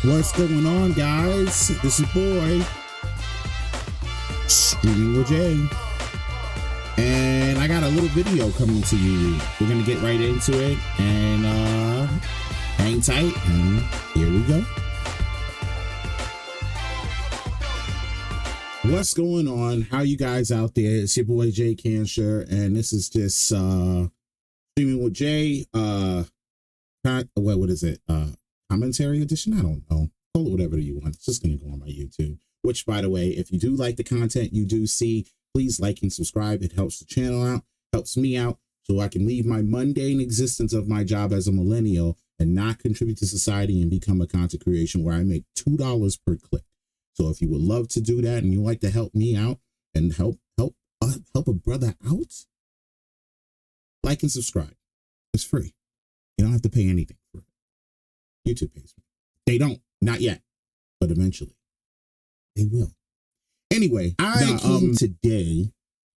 What's going on, guys? This is boy Streaming with Jay, and I got a little video coming to you. We're gonna get right into it, and hang tight, and here we go. What's going on? How you guys out there? It's your boy Jay Cancer, and this is just Streaming with Jay. What is it? Commentary edition? I don't know. Call it whatever you want. It's just gonna go on my YouTube. Which, by the way, if you do like the content you do see, please like and subscribe. It helps the channel out, helps me out, so I can leave my mundane existence of my job as a millennial and not contribute to society and become a content creation where I make $2 per click. So if you would love to do that and you like to help me out and help a brother out, like and subscribe. It's free. You don't have to pay anything for it. YouTube pays me. They don't, not yet, but eventually they will. Anyway, I came today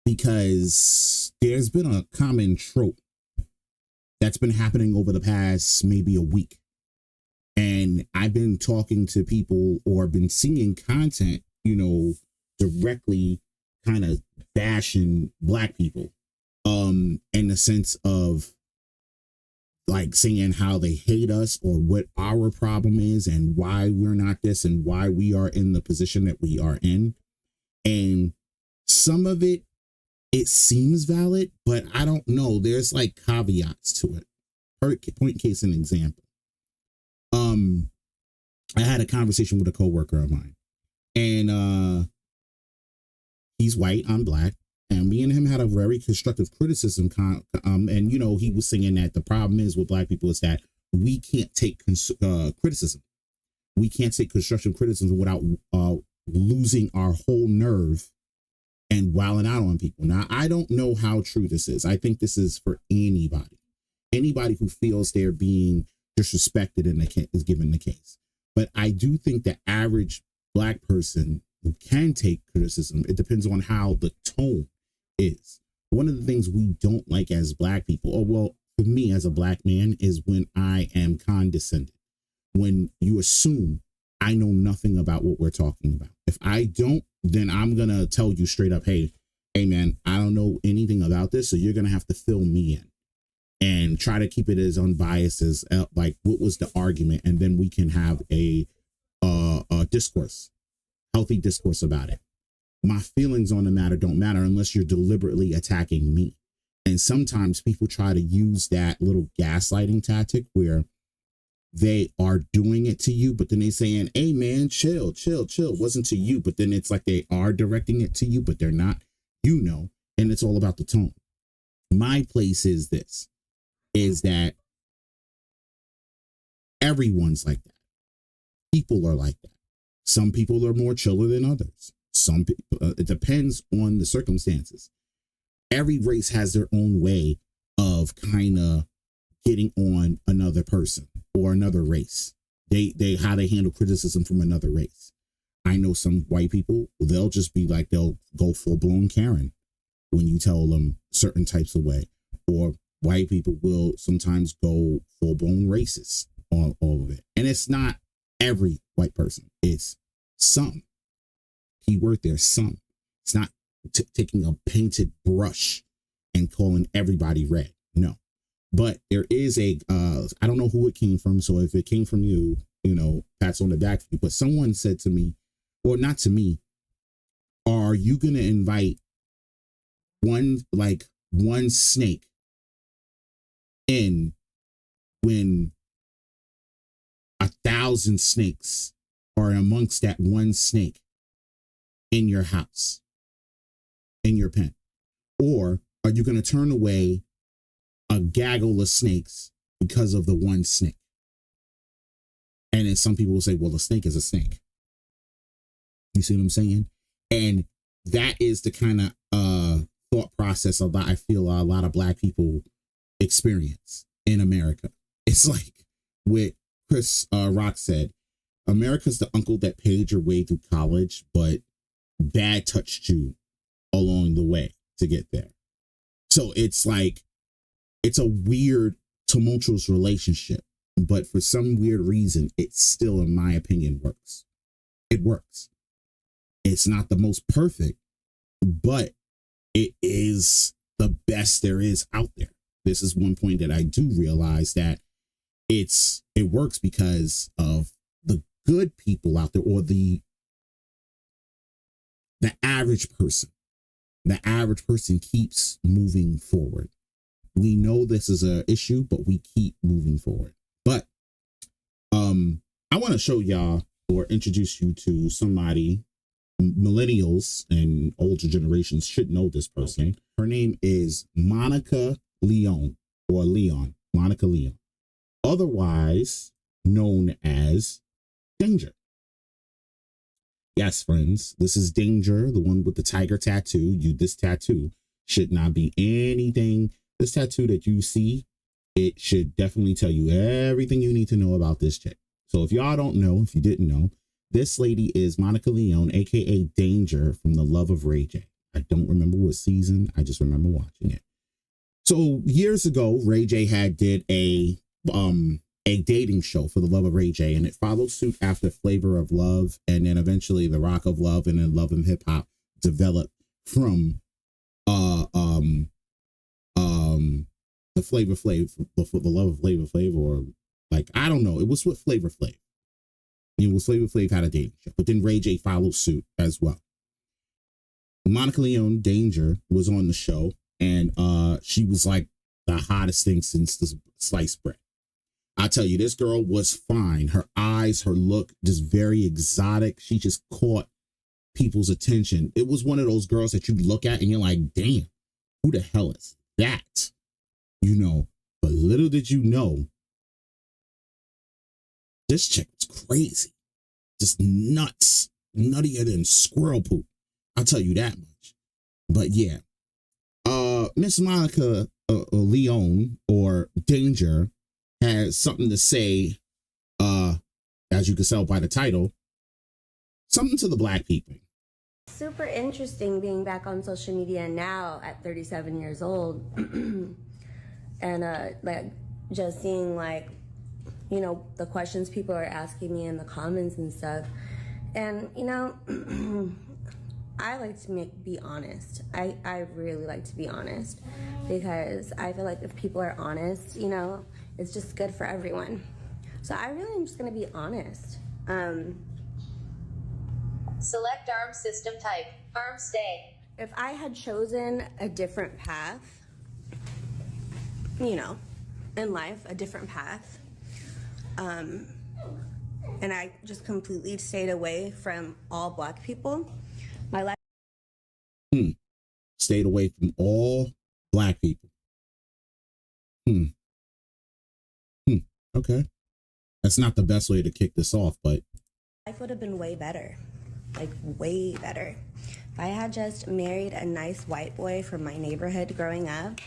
because there's been a common trope that's been happening over the past maybe a week. And I've been talking to people or been seeing content, directly kind of bashing Black people, in the sense of like saying how they hate us or what our problem is and why we're not this and why we are in the position that we are in. And some of it seems valid, but I don't know. There's like caveats to it. Point case an example. I had a conversation with a coworker of mine, and he's white, I'm Black, and me and him had a very constructive criticism. And he was saying that the problem is with Black people is that we can't take criticism. We can't take constructive criticism without losing our whole nerve and wilding out on people. Now, I don't know how true this is. I think this is for anybody who feels they're being disrespected is given the case. But I do think the average Black person who can take criticism, it depends on how the tone is. One of the things we don't like as Black people, or well, for me as a Black man, is when I am condescended. When you assume I know nothing about what we're talking about. If I don't, then I'm going to tell you straight up, hey man, I don't know anything about this, so you're going to have to fill me in. And try to keep it as unbiased as like what was the argument, and then we can have a discourse, healthy discourse about it. My feelings on the matter don't matter unless you're deliberately attacking me. And sometimes people try to use that little gaslighting tactic where they are doing it to you, but then they saying, hey man, chill. It wasn't to you, but then it's like they are directing it to you, but they're not, and it's all about the tone. My place is this. Is that everyone's like that. People are like that. Some people are more chiller than others. Some people, it depends on the circumstances. Every race has their own way of kind of getting on another person or another race. How they handle criticism from another race. I know some white people, they'll just be like, they'll go full blown Karen when you tell them certain types of way, or white people will sometimes go full-blown racist on all of it. And it's not every white person. It's some. Keyword there, some. It's not taking a painted brush and calling everybody red. No. But there is I don't know who it came from. So if it came from you, pats on the back for you. But someone said to me, or not to me, are you going to invite one snake in when 1,000 snakes are amongst that one snake in your house, in your pen? Or are you going to turn away a gaggle of snakes because of the one snake? And then some people will say, well, a snake is a snake. You see what I'm saying? And that is the kind of thought process that I feel a lot of Black people experience in America. It's like what Chris Rock said, America's the uncle that paid your way through college, but dad touched you along the way to get there. So it's like, it's a weird, tumultuous relationship but for some weird reason, it still, in my opinion, works. It works. It's not the most perfect, but it is the best there is out there. This is one point that I do realize, that it works because of the good people out there, or the average person. The average person keeps moving forward. We know this is an issue, but we keep moving forward. But I want to show y'all, or introduce you to somebody. Millennials and older generations should know this person. Okay. Her name is Monica Leone, or Leon. Monica Leone, otherwise known as Danger. Yes, friends, this is Danger, the one with the tiger tattoo. This tattoo should not be anything. This tattoo that you see, it should definitely tell you everything you need to know about this chick. So if y'all don't know, if you didn't know, this lady is Monica Leone, aka Danger, from The Love of Ray J. I don't remember what season, I just remember watching it. So years ago, Ray J did a dating show for The Love of Ray J, and it followed suit after Flavor of Love, and then eventually The Rock of Love, and then Love and Hip Hop developed from the Flavor Flav, the Love of Flavor Flav, or like, I don't know, it was with Flavor Flav. It was Flavor Flav had a dating show, but then Ray J followed suit as well. Monica Leone, Danger, was on the show, and she was like the hottest thing since the sliced bread. I tell you, this girl was fine. Her eyes, her look, just very exotic. She just caught people's attention. It was one of those girls that you look at and you're like, damn, who the hell is that? You know, but little did you know, this chick was crazy. Just nuts. Nuttier than squirrel poop. I'll tell you that much. But yeah, Miss Monica Leone, or Danger, has something to say, as you can tell by the title, something to the Black people. Super interesting being back on social media now at 37 years old. And like just seeing, like, you know, the questions people are asking me in the comments and stuff. And, you know, I like to be honest. I really like to be honest, because I feel like if people are honest, you know, it's just good for everyone. So I really am just going to be honest. Select arm system type. Arm stay. If I had chosen a different path, you know, in life, a different path, and I just completely stayed away from all Black people, my life. Stayed away from all Black people. Okay. That's not the best way to kick this off, but life would have been way better. Like, way better. If I had just married a nice white boy from my neighborhood growing up,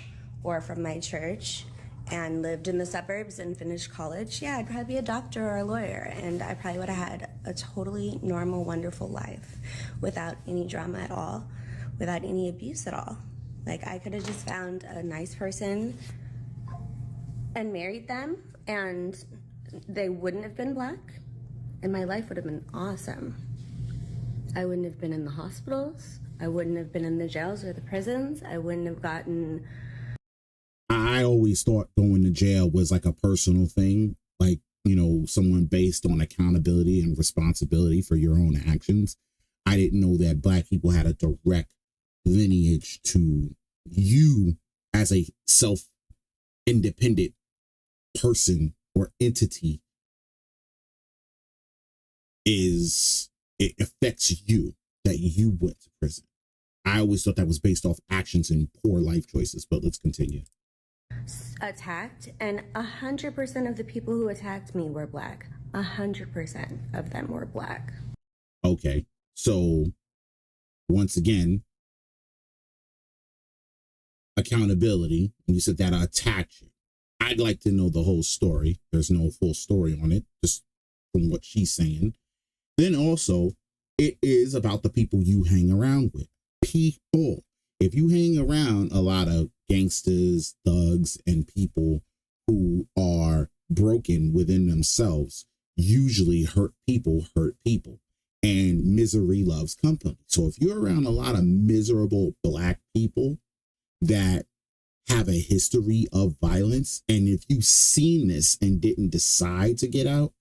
or from my church, and lived in the suburbs and finished college, yeah, I'd probably be a doctor or a lawyer, and I probably would have had a totally normal, wonderful life without any drama at all, without any abuse at all. Like, I could have just found a nice person and married them, and they wouldn't have been Black, and my life would have been awesome. I wouldn't have been in the hospitals. I wouldn't have been in the jails or the prisons. I wouldn't have gotten... I always thought going to jail was like a personal thing, like, you know, someone based on accountability and responsibility for your own actions. I didn't know that Black people had a direct lineage to you as a self-independent person or entity. It affects you, that you went to prison. I always thought that was based off actions and poor life choices, but let's continue. Attacked, and 100% of the people who attacked me were Black. 100% of them were Black. Okay, so once again, accountability, and you said that attacked you. I'd like to know the whole story. There's no full story on it, just from what she's saying. Then also, it is about the people you hang around with. People. If you hang around a lot of gangsters, thugs, and people who are broken within themselves usually hurt people, and misery loves company. So if you're around a lot of miserable Black people that have a history of violence, and if you've seen this and didn't decide to get out,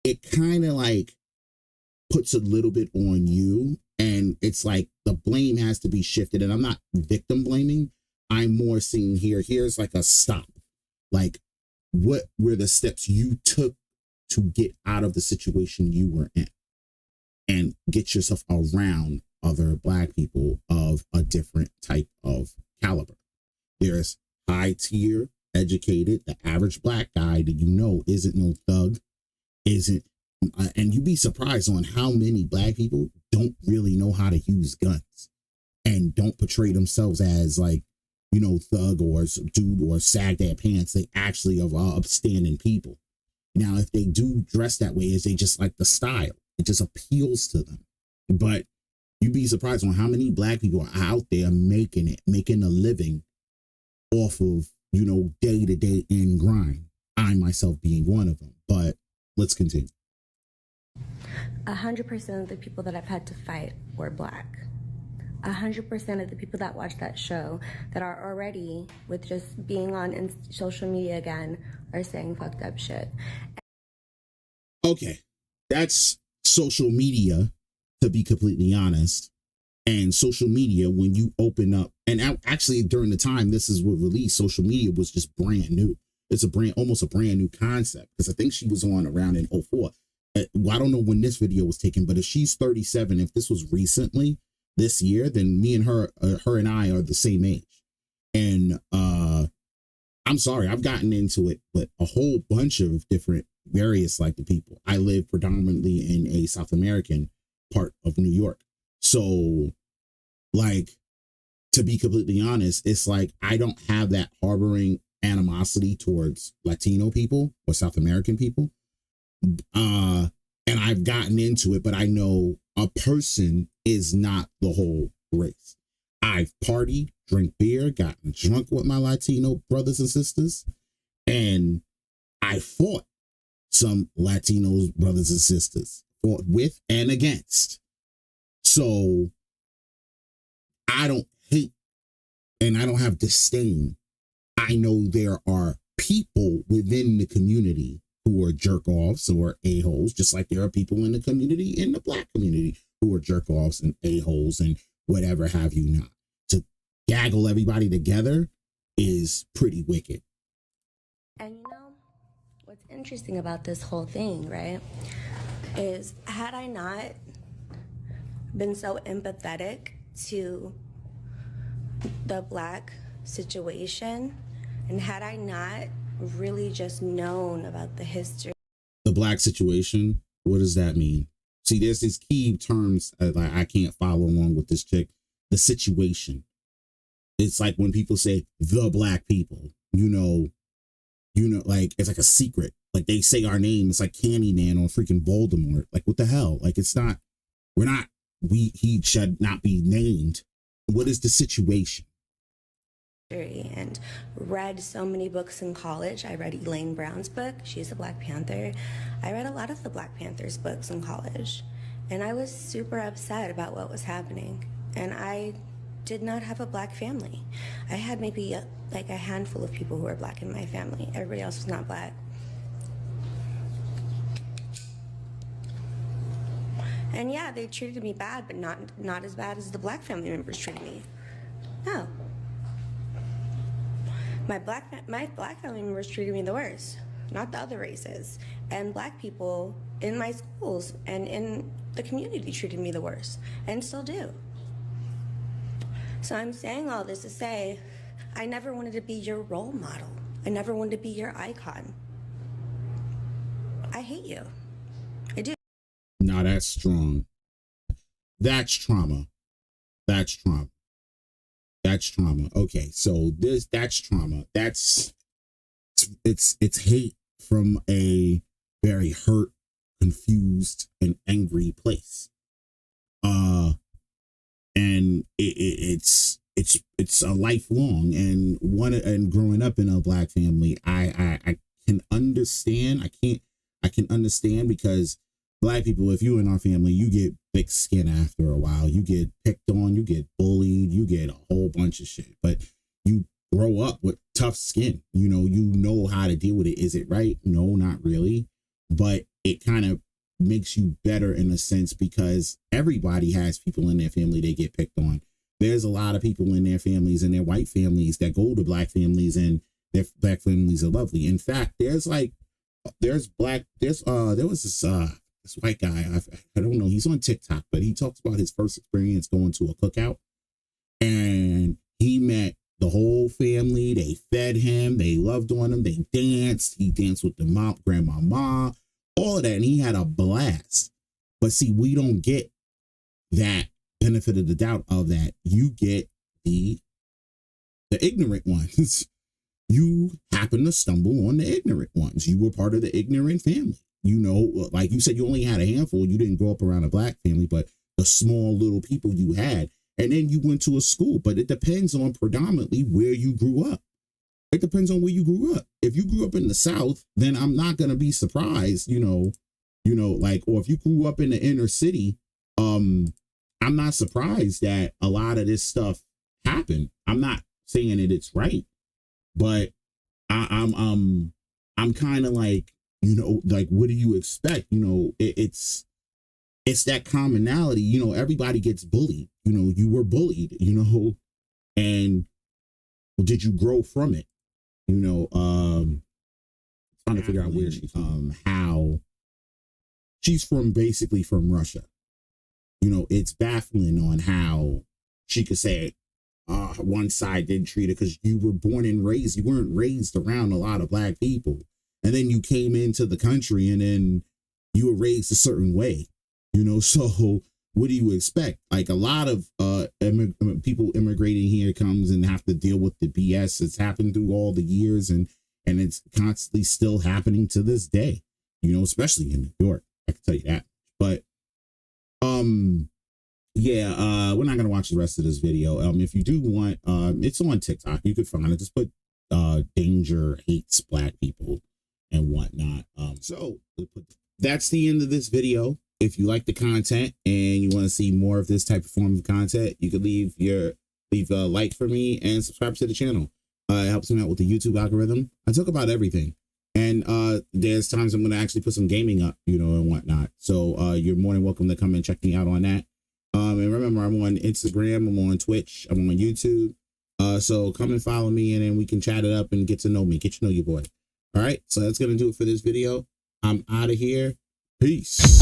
it kind of like puts a little bit on you, and it's like the blame has to be shifted. And I'm not victim blaming. I'm more seeing here's like a stop. Like, what were the steps you took to get out of the situation you were in and get yourself around other Black people of a different type of caliber? There's high tier, educated, the average Black guy that you know isn't no thug, isn't, and you'd be surprised on how many Black people don't really know how to use guns and don't portray themselves as like, you know, thug or dude or sag their pants. They actually are upstanding people. Now, if they do dress that way, is they just like the style. It just appeals to them. But you'd be surprised on how many Black people are out there making a living off of, you know, day-to-day in grind. I myself being one of them. But let's continue. 100% of the people that I've had to fight were Black. 100% of the people that watch that show that are already, with just being on social media again, are saying fucked up shit. Okay, that's social media, to be completely honest. And social media, when you open up, and actually during the time this is what released, social media was just brand new. It's almost a brand new concept, because I think she was on around in 2004. Well, I don't know when this video was taken, but if she's 37, if this was recently this year, then me and her and I are the same age. And I'm sorry, I've gotten into it, but a whole bunch of different various like the people. I live predominantly in a South American part of New York. So, like, to be completely honest, it's like I don't have that harboring animosity towards Latino people or South American people. And I've gotten into it, but I know a person is not the whole race. I've partied, drank beer, gotten drunk with my Latino brothers and sisters, and I fought some Latinos brothers and sisters, fought with and against. So I don't hate and I don't have disdain. I know there are people within the community who are jerk-offs or a-holes, just like there are people in the community, in the Black community, who are jerk-offs and a-holes and whatever have you not. To gaggle everybody together is pretty wicked. And you know, what's interesting about this whole thing, right, is had I not been so empathetic to the Black situation, and had I not really just known about the history. The Black situation, what does that mean? See, there's these key terms I can't follow along with this chick. The situation. It's like when people say the Black people, you know, like it's like a secret. Like they say our name, it's like Candyman or freaking Voldemort. Like what the hell? Like it's not, he should not be named. What is the situation? And read so many books in college. I read Elaine Brown's book. She's a Black Panther. I read a lot of the Black Panthers books in college. And I was super upset about what was happening. And I did not have a Black family. I had maybe like a handful of people who were Black in my family. Everybody else was not Black. And yeah, they treated me bad, but not as bad as the Black family members treated me. No. My black family members treated me the worst, not the other races. And Black people in my schools and in the community treated me the worst, and still do. So I'm saying all this to say, I never wanted to be your role model. I never wanted to be your icon. I hate you. I do. Now that's strong. That's trauma. That's trauma. That's trauma. Okay, so that's trauma. It's hate from a very hurt, confused, and angry place. And it's a lifelong, and growing up in a Black family, I can understand. I can understand because Black people, if you in our family, you get thick skin after a while. You get picked on, you get bullied, you get a whole bunch of shit. But you grow up with tough skin. You know how to deal with it. Is it right? No, not really. But it kind of makes you better in a sense because everybody has people in their family they get picked on. There's a lot of people in their families and their white families that go to Black families and their Black families are lovely. In fact, there was this white guy, I don't know, he's on TikTok, but he talks about his first experience going to a cookout, and he met the whole family. They fed him, they loved on him, they danced. He danced with the grandmama, all of that, and he had a blast. But see, we don't get that benefit of the doubt of that. You get the ignorant ones. You happen to stumble on the ignorant ones. You were part of the ignorant family. Like you said, you only had a handful. You didn't grow up around a Black family, but the small little people you had. And then you went to a school, but it depends on predominantly where you grew up. It depends on where you grew up. If you grew up in the South, then I'm not going to be surprised, or if you grew up in the inner city, I'm not surprised that a lot of this stuff happened. I'm not saying that it's right, but I'm kind of like, what do you expect? It's that commonality. Everybody gets bullied. You were bullied. And did you grow from it? Trying to figure out where she's how she's basically from Russia. It's baffling on how she could say one side didn't treat her because you were born and raised. You weren't raised around a lot of Black people. And then you came into the country and then you were raised a certain way, so what do you expect? Like a lot of people immigrating here comes and have to deal with the BS that's happened through all the years. And it's constantly still happening to this day, especially in New York. I can tell you that. But we're not going to watch the rest of this video. If you do want, it's on TikTok. You could find it. Just put Danger hates Black people and whatnot. So that's the end of this video. If you like the content and you want to see more of this type of form of content, you could leave a like for me and subscribe to the channel. It helps me out with the YouTube algorithm. I talk about everything. And there's times I'm going to actually put some gaming up, and whatnot. So you're more than welcome to come and check me out on that. And remember, I'm on Instagram, I'm on Twitch, I'm on YouTube. So come and follow me and then we can chat it up and get to know me, get to know your boy. All right, so that's going to do it for this video. I'm out of here. Peace.